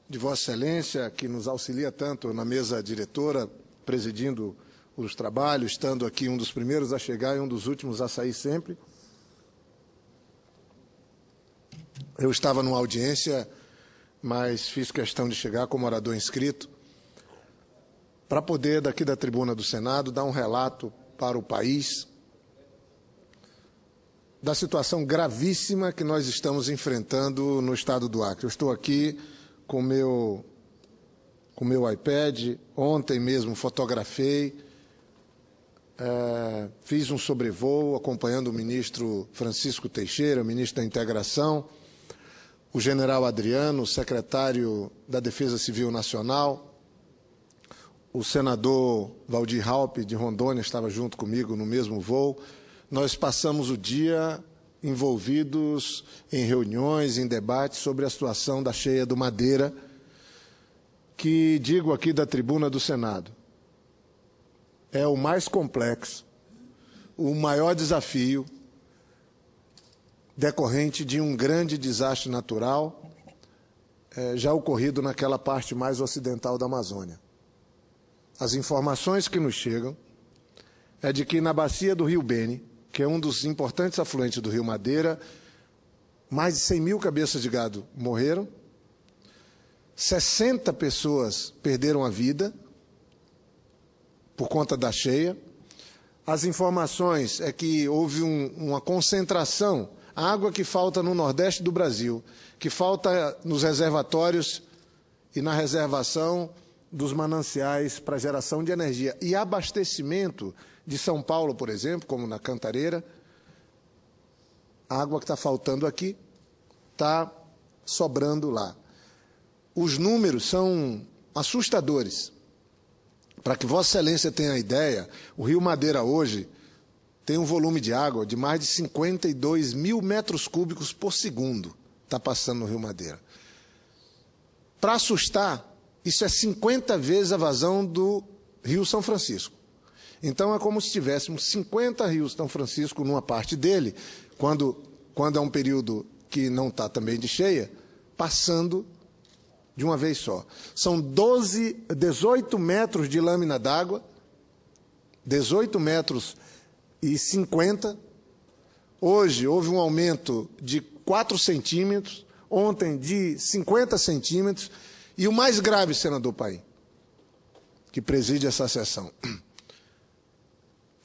De Vossa Excelência, que nos auxilia tanto na mesa diretora, presidindo os trabalhos, estando aqui um dos primeiros a chegar e um dos últimos a sair sempre. Eu estava numa audiência, mas fiz questão de chegar como orador inscrito, para poder, daqui da tribuna do Senado, dar um relato para o país da situação gravíssima que nós estamos enfrentando no estado do Acre. Eu estou aqui com o meu iPad, ontem mesmo fotografei, fiz um sobrevoo acompanhando o ministro Francisco Teixeira, ministro da Integração, o general Adriano, secretário da Defesa Civil Nacional, o senador Valdir Raupp, de Rondônia, estava junto comigo no mesmo voo. Nós passamos o dia envolvidos em reuniões, em debates sobre a situação da cheia do Madeira, que, digo aqui da tribuna do Senado, é o mais complexo, o maior desafio decorrente de um grande desastre natural já ocorrido naquela parte mais ocidental da Amazônia. As informações que nos chegam é de que na bacia do Rio Beni, que é um dos importantes afluentes do Rio Madeira, mais de 100 mil cabeças de gado morreram, 60 pessoas perderam a vida por conta da cheia. As informações é que houve uma concentração, a água que falta no Nordeste do Brasil, que falta nos reservatórios e na reservação dos mananciais para geração de energia e abastecimento de São Paulo, por exemplo, como na Cantareira. A água que está faltando aqui está sobrando lá. Os números são assustadores. Para que Vossa Excelência tenha ideia, o Rio Madeira hoje tem um volume de água de mais de 52 mil metros cúbicos por segundo, está passando no Rio Madeira. Para assustar, isso é 50 vezes a vazão do Rio São Francisco. Então, é como se tivéssemos 50 rios São Francisco numa parte dele, quando é um período que não está também de cheia, passando de uma vez só. São 18 metros de lâmina d'água, 18 metros e 50. Hoje houve um aumento de 4 centímetros, ontem de 50 centímetros, e o mais grave, senador Paim, que preside essa sessão.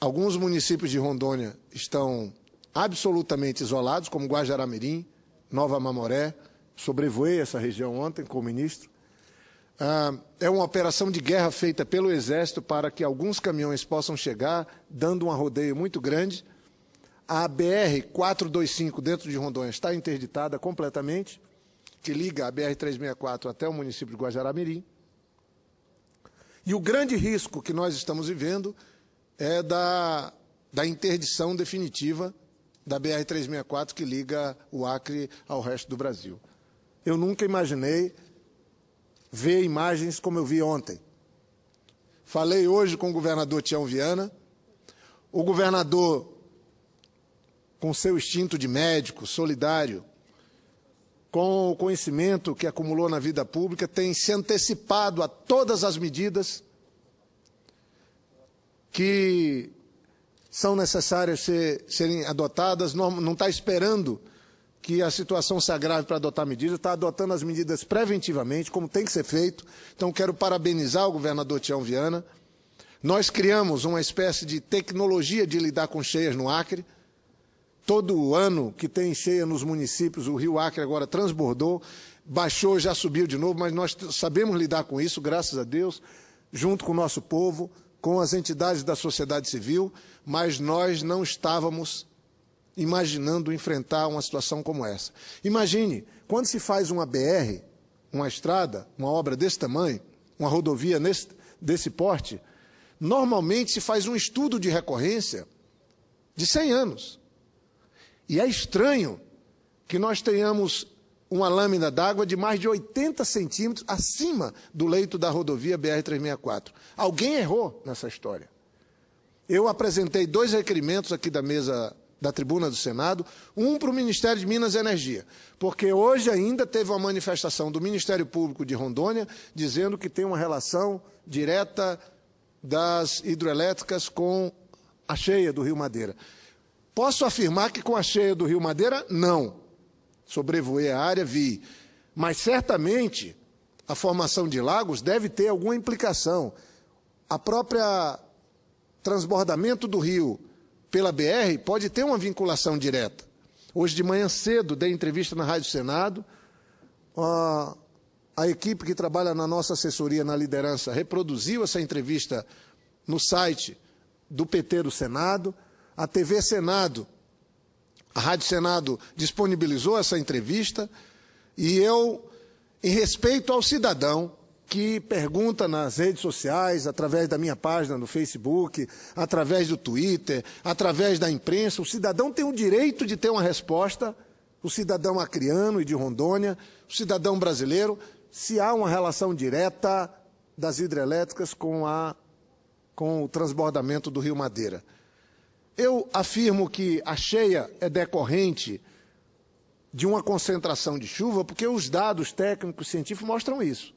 Alguns municípios de Rondônia estão absolutamente isolados, como Guajará-Mirim, Nova Mamoré. Sobrevoei essa região ontem com o ministro. É uma operação de guerra feita pelo Exército para que alguns caminhões possam chegar, dando um arrodeio muito grande. A BR-425 dentro de Rondônia está interditada completamente, que liga a BR-364 até o município de Guajará-Mirim. E o grande risco que nós estamos vivendo é da interdição definitiva da BR-364, que liga o Acre ao resto do Brasil. Eu nunca imaginei ver imagens como eu vi ontem. Falei hoje com o governador Tião Viana. O governador, com seu instinto de médico, solidário, com o conhecimento que acumulou na vida pública, tem se antecipado a todas as medidas que são necessárias serem adotadas, não está esperando que a situação se agrave para adotar medidas, está adotando as medidas preventivamente, como tem que ser feito. Então, quero parabenizar o governador Tião Viana. Nós criamos uma espécie de tecnologia de lidar com cheias no Acre. Todo ano que tem cheia nos municípios, o rio Acre agora transbordou, baixou, já subiu de novo, mas nós sabemos lidar com isso, graças a Deus, junto com o nosso povo, com as entidades da sociedade civil, mas nós não estávamos imaginando enfrentar uma situação como essa. Imagine, quando se faz uma BR, uma estrada, uma obra desse tamanho, uma rodovia desse porte, normalmente se faz um estudo de recorrência de 100 anos. E é estranho que nós tenhamos uma lâmina d'água de mais de 80 centímetros acima do leito da rodovia BR-364. Alguém errou nessa história. Eu apresentei 2 requerimentos aqui da mesa da tribuna do Senado, um para o Ministério de Minas e Energia, porque hoje ainda teve uma manifestação do Ministério Público de Rondônia dizendo que tem uma relação direta das hidrelétricas com a cheia do Rio Madeira. Posso afirmar que com a cheia do Rio Madeira, não. Sobrevoei a área, vi. Mas certamente a formação de lagos deve ter alguma implicação. A própria transbordamento do rio pela BR pode ter uma vinculação direta. Hoje de manhã cedo, dei entrevista na Rádio Senado, a equipe que trabalha na nossa assessoria, na liderança, reproduziu essa entrevista no site do PT do Senado, a TV Senado, a Rádio Senado disponibilizou essa entrevista, e eu, em respeito ao cidadão que pergunta nas redes sociais, através da minha página no Facebook, através do Twitter, através da imprensa, o cidadão tem o direito de ter uma resposta, o cidadão acriano e de Rondônia, o cidadão brasileiro, se há uma relação direta das hidrelétricas com o transbordamento do Rio Madeira. Eu afirmo que a cheia é decorrente de uma concentração de chuva, porque os dados técnicos científicos mostram isso.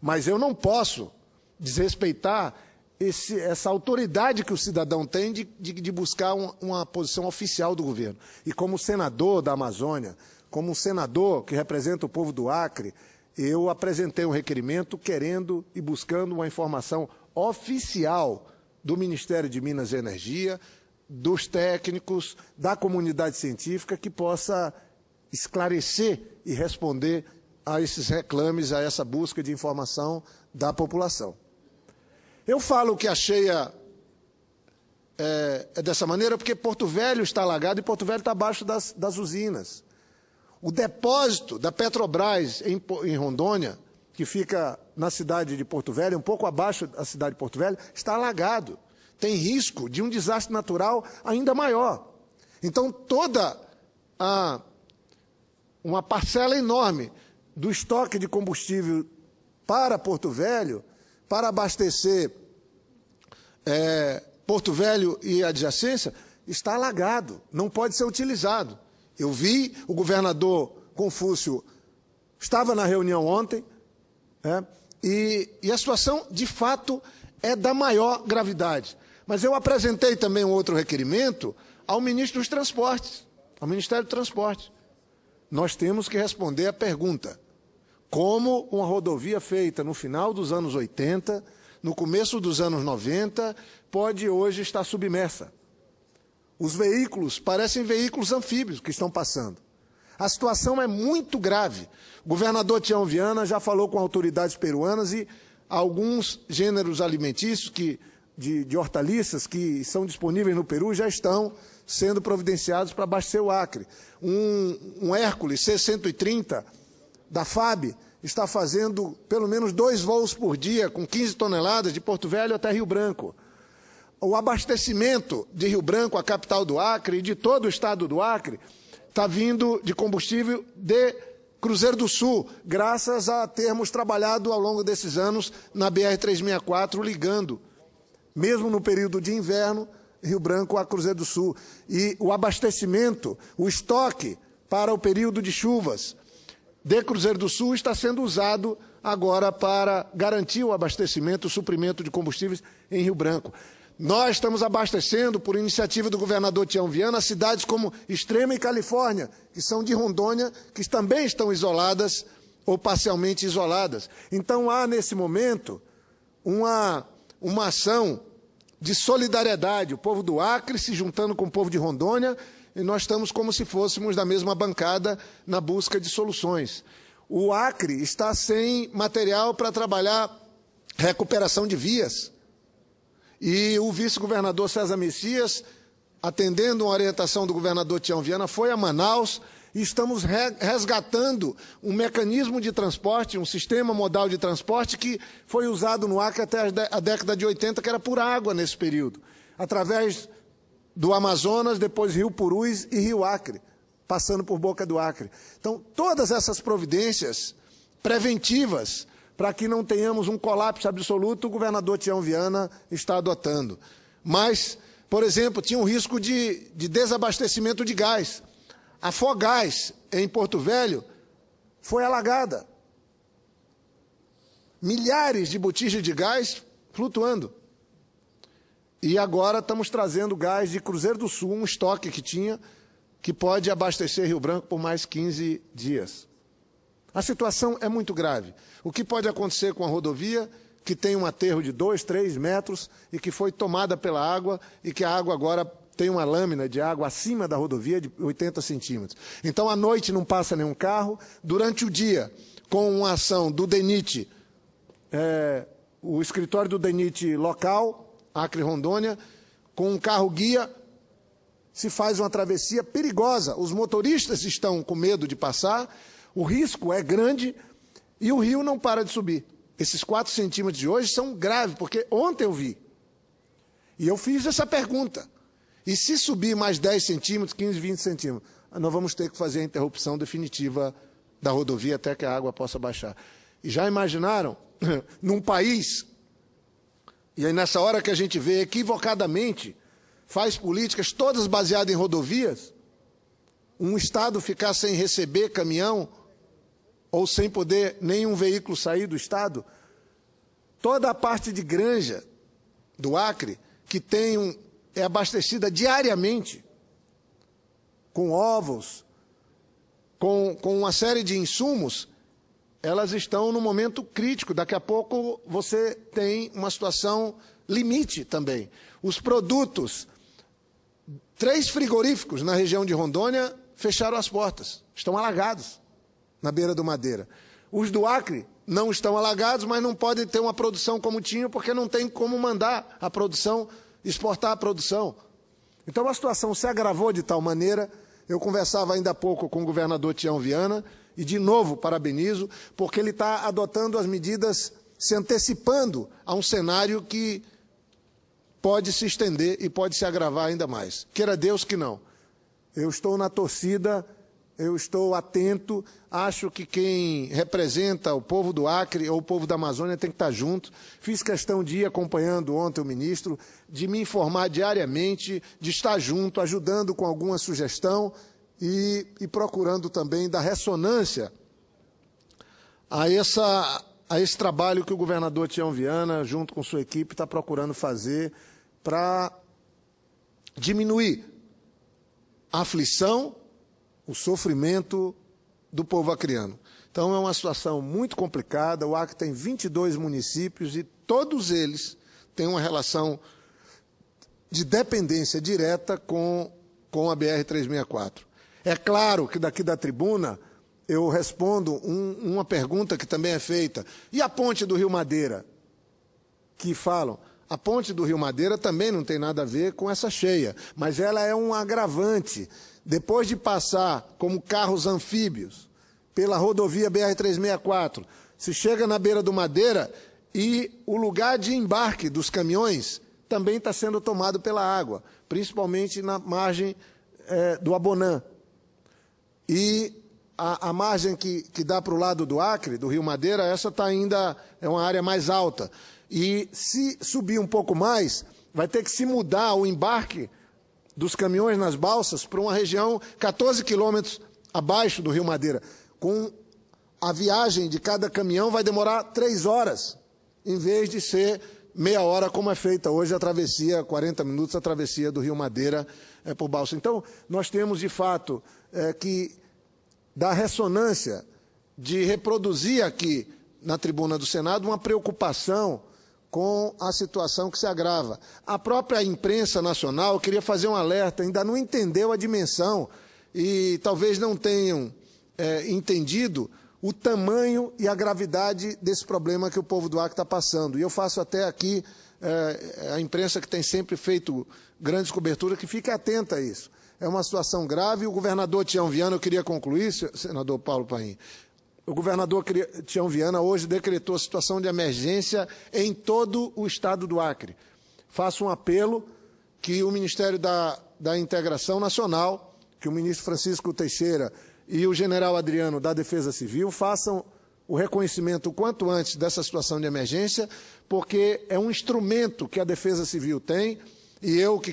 Mas eu não posso desrespeitar essa autoridade que o cidadão tem de buscar uma posição oficial do governo. E como senador da Amazônia, como um senador que representa o povo do Acre, eu apresentei um requerimento querendo e buscando uma informação oficial do Ministério de Minas e Energia, dos técnicos, da comunidade científica, que possa esclarecer e responder a esses reclames, a essa busca de informação da população. Eu falo que a cheia é dessa maneira porque Porto Velho está alagado e Porto Velho está abaixo das usinas. O depósito da Petrobras em Rondônia, que fica na cidade de Porto Velho, um pouco abaixo da cidade de Porto Velho, está alagado. Tem risco de um desastre natural ainda maior. Então, toda uma parcela enorme do estoque de combustível para Porto Velho, para abastecer Porto Velho e adjacência, está alagado, não pode ser utilizado. Eu vi, o governador Confúcio estava na reunião ontem, e a situação, de fato, é da maior gravidade. Mas eu apresentei também um outro requerimento ao ministro dos Transportes, ao Ministério do Transporte. Nós temos que responder a pergunta: como uma rodovia feita no final dos anos 80, no começo dos anos 90, pode hoje estar submersa? Os veículos parecem veículos anfíbios que estão passando. A situação é muito grave. O governador Tião Viana já falou com autoridades peruanas e alguns gêneros alimentícios de hortaliças que são disponíveis no Peru já estão sendo providenciados para abastecer o Acre. Um Hércules C-130 da FAB está fazendo pelo menos 2 voos por dia, com 15 toneladas, de Porto Velho até Rio Branco. O abastecimento de Rio Branco, a capital do Acre, e de todo o estado do Acre, está vindo de combustível de Cruzeiro do Sul, graças a termos trabalhado ao longo desses anos na BR-364, ligando, mesmo no período de inverno, Rio Branco a Cruzeiro do Sul. E o abastecimento, o estoque para o período de chuvas de Cruzeiro do Sul está sendo usado agora para garantir o abastecimento, o suprimento de combustíveis em Rio Branco. Nós estamos abastecendo, por iniciativa do governador Tião Viana, cidades como Extrema e Califórnia, que são de Rondônia, que também estão isoladas ou parcialmente isoladas. Então há, nesse momento, uma ação de solidariedade, o povo do Acre se juntando com o povo de Rondônia, e nós estamos como se fôssemos da mesma bancada na busca de soluções. O Acre está sem material para trabalhar recuperação de vias. E o vice-governador César Messias, atendendo uma orientação do governador Tião Viana, foi a Manaus e estamos resgatando um mecanismo de transporte, um sistema modal de transporte que foi usado no Acre até a década de 80, que era por água nesse período, através do Amazonas, depois Rio Purus e Rio Acre, passando por Boca do Acre. Então, todas essas providências preventivas para que não tenhamos um colapso absoluto, o governador Tião Viana está adotando. Mas Por exemplo, tinha um risco de desabastecimento de gás. A Fogás, em Porto Velho, foi alagada. Milhares de botijas de gás flutuando. E agora estamos trazendo gás de Cruzeiro do Sul, um estoque que tinha, que pode abastecer Rio Branco por mais 15 dias. A situação é muito grave. O que pode acontecer com a rodovia, que tem um aterro de 2, 3 metros e que foi tomada pela água e que a água agora tem uma lâmina de água acima da rodovia de 80 centímetros. Então, à noite não passa nenhum carro. Durante o dia, com uma ação do DENIT, o escritório do DENIT local, Acre Rondônia, com um carro-guia, se faz uma travessia perigosa. Os motoristas estão com medo de passar, o risco é grande e o rio não para de subir. Esses 4 centímetros de hoje são graves, porque ontem eu vi. E eu fiz essa pergunta. E se subir mais 10 centímetros, 15, 20 centímetros, nós vamos ter que fazer a interrupção definitiva da rodovia até que a água possa baixar. E já imaginaram, num país, e aí nessa hora que a gente vê equivocadamente, faz políticas todas baseadas em rodovias, um estado ficar sem receber caminhão, ou sem poder nenhum veículo sair do estado, toda a parte de granja do Acre, que é abastecida diariamente com ovos, com uma série de insumos, elas estão no momento crítico. Daqui a pouco você tem uma situação limite também. Os produtos, 3 frigoríficos na região de Rondônia fecharam as portas, estão alagados na beira do Madeira. Os do Acre não estão alagados, mas não podem ter uma produção como tinham, porque não tem como mandar a produção, exportar a produção. Então a situação se agravou de tal maneira. Eu conversava ainda há pouco com o governador Tião Viana, e de novo parabenizo, porque ele está adotando as medidas, se antecipando a um cenário que pode se estender e pode se agravar ainda mais. Queira Deus que não. Eu estou na torcida, eu estou atento, acho que quem representa o povo do Acre ou o povo da Amazônia tem que estar junto. Fiz questão de ir acompanhando ontem o ministro, de me informar diariamente, de estar junto, ajudando com alguma sugestão e procurando também dar ressonância a esse trabalho que o governador Tião Viana, junto com sua equipe, está procurando fazer para diminuir a aflição, o sofrimento do povo acreano. Então é uma situação muito complicada. O Acre tem 22 municípios e todos eles têm uma relação de dependência direta com a BR-364. É claro que daqui da tribuna eu respondo uma pergunta que também é feita. E a ponte do Rio Madeira? Que falam, a ponte do Rio Madeira também não tem nada a ver com essa cheia, mas ela é um agravante. Depois de passar como carros anfíbios pela rodovia BR-364, se chega na beira do Madeira e o lugar de embarque dos caminhões também está sendo tomado pela água, principalmente na margem do Abonã. E a margem que dá para o lado do Acre, do Rio Madeira, essa ainda é uma área mais alta. E se subir um pouco mais, vai ter que se mudar o embarque dos caminhões nas balsas para uma região 14 quilômetros abaixo do Rio Madeira. Com a viagem de cada caminhão vai demorar 3 horas, em vez de ser meia hora, como é feita hoje a travessia, 40 minutos, a travessia do Rio Madeira por balsa. Então, nós temos, de fato, que dar ressonância de reproduzir aqui na tribuna do Senado uma preocupação com a situação que se agrava. A própria imprensa nacional queria fazer um alerta, ainda não entendeu a dimensão e talvez não tenham entendido o tamanho e a gravidade desse problema que o povo do Acre está passando. E eu faço até aqui a imprensa que tem sempre feito grandes coberturas, que fique atenta a isso. É uma situação grave. O governador Tião Viana, eu queria concluir, senador Paulo Paim, o governador Tião Viana hoje decretou a situação de emergência em todo o estado do Acre. Faço um apelo que o Ministério da Integração Nacional, que o ministro Francisco Teixeira e o general Adriano da Defesa Civil façam o reconhecimento o quanto antes dessa situação de emergência, porque é um instrumento que a Defesa Civil tem, E eu que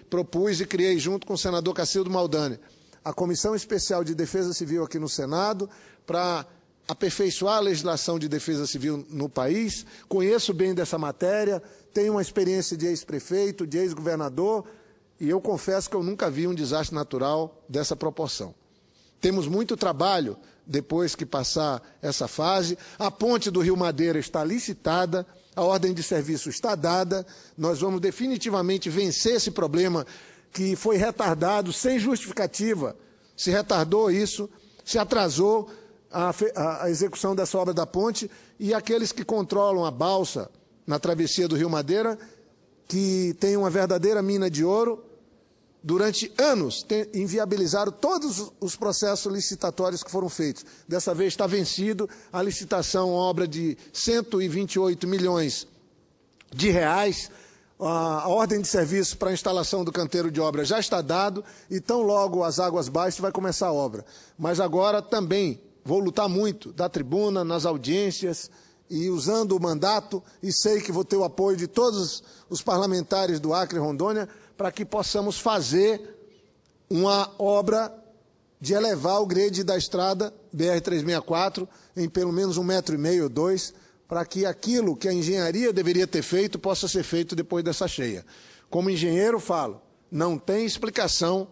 propus e criei junto com o senador Cacildo Maldani, a Comissão Especial de Defesa Civil aqui no Senado, para aperfeiçoar a legislação de defesa civil no país. Conheço bem dessa matéria, tenho uma experiência de ex-prefeito, de ex-governador, e eu confesso que eu nunca vi um desastre natural dessa proporção. Temos muito trabalho depois que passar essa fase. A ponte do Rio Madeira está licitada, a ordem de serviço está dada, nós vamos definitivamente vencer esse problema que foi retardado sem justificativa. Se retardou isso, se atrasou a execução dessa obra da ponte, e aqueles que controlam a balsa na travessia do Rio Madeira, que tem uma verdadeira mina de ouro, durante anos inviabilizaram todos os processos licitatórios que foram feitos. Dessa vez está vencido a licitação, obra de 128 milhões de reais. A ordem de serviço para a instalação do canteiro de obra já está dado, e tão logo as águas baixas vai começar a obra. Mas agora também vou lutar muito da tribuna, nas audiências, e usando o mandato, e sei que vou ter o apoio de todos os parlamentares do Acre e Rondônia, para que possamos fazer uma obra de elevar o grade da estrada BR-364 em pelo menos 1,5 m ou 2 m, para que aquilo que a engenharia deveria ter feito possa ser feito depois dessa cheia. Como engenheiro, falo, não tem explicação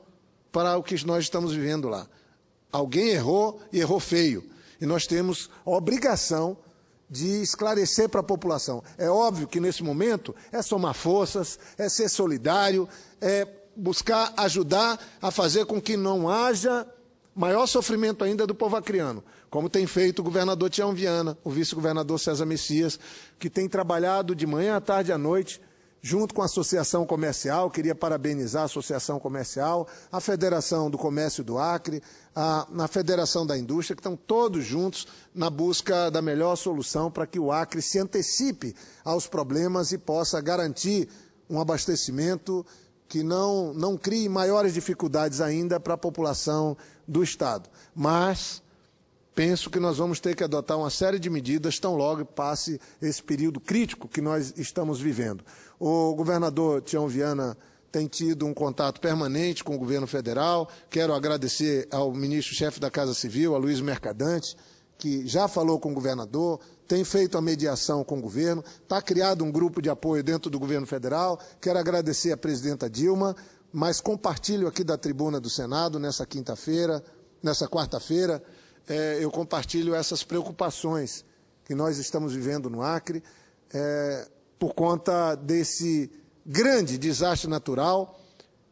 para o que nós estamos vivendo lá. Alguém errou, e errou feio. E nós temos a obrigação de esclarecer para a população. É óbvio que, nesse momento, é somar forças, é ser solidário, é buscar ajudar a fazer com que não haja maior sofrimento ainda do povo acreano, como tem feito o governador Tião Viana, o vice-governador César Messias, que tem trabalhado de manhã à tarde e à noite, junto com a Associação Comercial. Queria parabenizar a Associação Comercial, a Federação do Comércio do Acre, a Federação da Indústria, que estão todos juntos na busca da melhor solução para que o Acre se antecipe aos problemas e possa garantir um abastecimento que não crie maiores dificuldades ainda para a população do Estado. Mas penso que nós vamos ter que adotar uma série de medidas tão logo passe esse período crítico que nós estamos vivendo. O governador Tião Viana tem tido um contato permanente com o governo federal. Quero agradecer ao ministro-chefe da Casa Civil, Aloysio Mercadante, que já falou com o governador, tem feito a mediação com o governo, está criado um grupo de apoio dentro do governo federal. Quero agradecer à presidenta Dilma, mas compartilho aqui da tribuna do Senado, nessa quarta-feira, eu compartilho essas preocupações que nós estamos vivendo no Acre, por conta desse grande desastre natural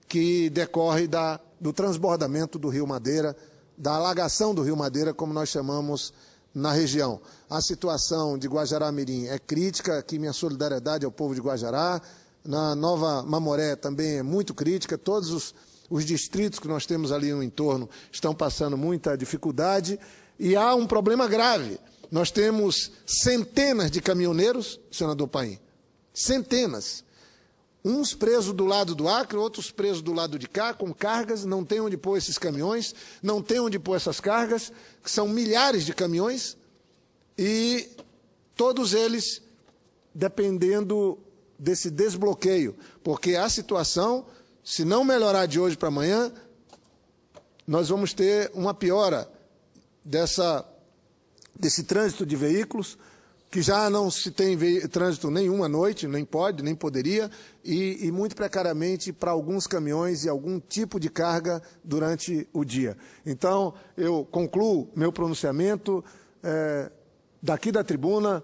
que decorre do transbordamento do Rio Madeira, da alagação do Rio Madeira, como nós chamamos na região. A situação de Guajará-Mirim é crítica, aqui minha solidariedade ao povo de Guajará. Na Nova Mamoré também é muito crítica, todos os distritos que nós temos ali no entorno estão passando muita dificuldade, e há um problema grave. Nós temos centenas de caminhoneiros, senador Paim, centenas, uns presos do lado do Acre, outros presos do lado de cá, com cargas, não tem onde pôr esses caminhões, não tem onde pôr essas cargas, que são milhares de caminhões, e todos eles dependendo desse desbloqueio, porque a situação, se não melhorar de hoje para amanhã, nós vamos ter uma piora desse trânsito de veículos, que já não se tem trânsito nenhum à noite, nem pode, nem poderia, e muito precariamente para alguns caminhões e algum tipo de carga durante o dia. Então, eu concluo meu pronunciamento daqui da tribuna,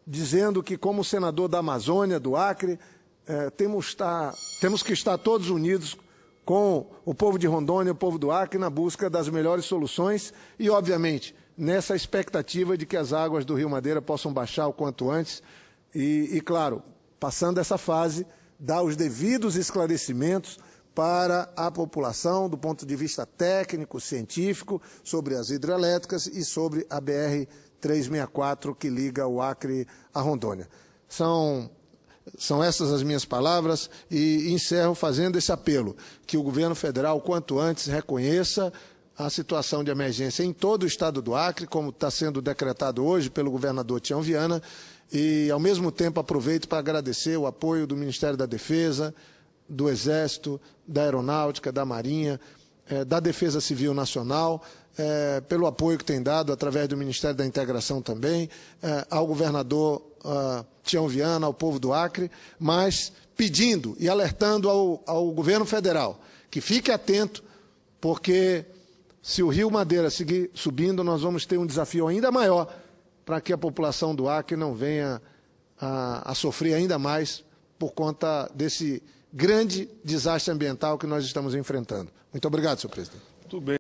dizendo que, como senador da Amazônia, do Acre, temos que estar todos unidos com o povo de Rondônia, o povo do Acre, na busca das melhores soluções e, obviamente, nessa expectativa de que as águas do Rio Madeira possam baixar o quanto antes e claro, passando essa fase, dar os devidos esclarecimentos para a população, do ponto de vista técnico, científico, sobre as hidrelétricas e sobre a BR-364 que liga o Acre a Rondônia. São essas as minhas palavras e encerro fazendo esse apelo, que o governo federal, quanto antes, reconheça a situação de emergência em todo o estado do Acre, como está sendo decretado hoje pelo governador Tião Viana, e, ao mesmo tempo, aproveito para agradecer o apoio do Ministério da Defesa, do Exército, da Aeronáutica, da Marinha, da Defesa Civil Nacional, pelo apoio que tem dado através do Ministério da Integração também, ao governador Tião Viana, ao povo do Acre, mas pedindo e alertando ao governo federal que fique atento, porque se o Rio Madeira seguir subindo, nós vamos ter um desafio ainda maior para que a população do Acre não venha a sofrer ainda mais por conta desse grande desastre ambiental que nós estamos enfrentando. Muito obrigado, senhor presidente. Muito bem.